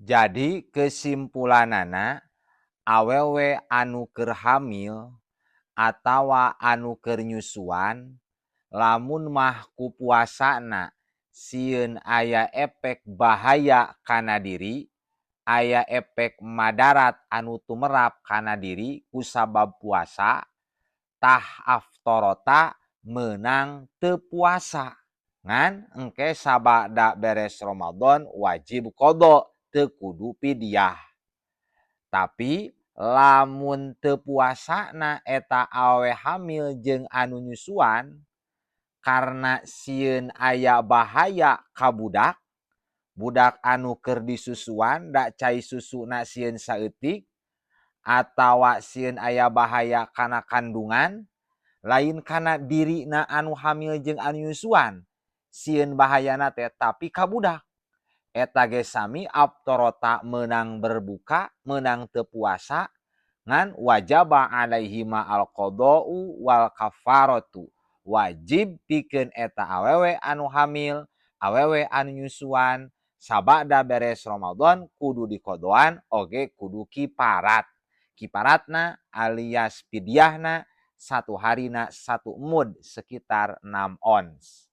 Jadi kesimpulanana awewe anu keur hamil atawa anu keur nyusuan lamun mah ku puasana sieun aya efek bahaya kana diri, aya efek madarat anu tumerap kana diri kusabab puasa, tah aftorota meunang teu puasa. Ngan engke sabada beres Ramadan wajib qada teu kudu pidyah. Tapi lamun teu puasana eta awewe hamil jeung anu nyusuan karena sieun aya bahaya ka budak, budak anu keur disusuan da cai susuna sieun saeutik atawa sieun aya bahaya kana kandungan, lain kana dirina anu hamil jeung anu nyusuan sieun bahayana teh tapi ka budak. Eta ge sami aftorota meunang berbuka, meunang teu puasa, ngan wajaba alaihima al-qada'u wal kafaratu. Wajib pikeun eta awewe anu hamil, awewe anu nyusuan, sabada beres Ramadan kudu diqodoan oge kudu kiparat. Kiparatna alias pidyahna 1 harina 1 mud sekitar 6 ons.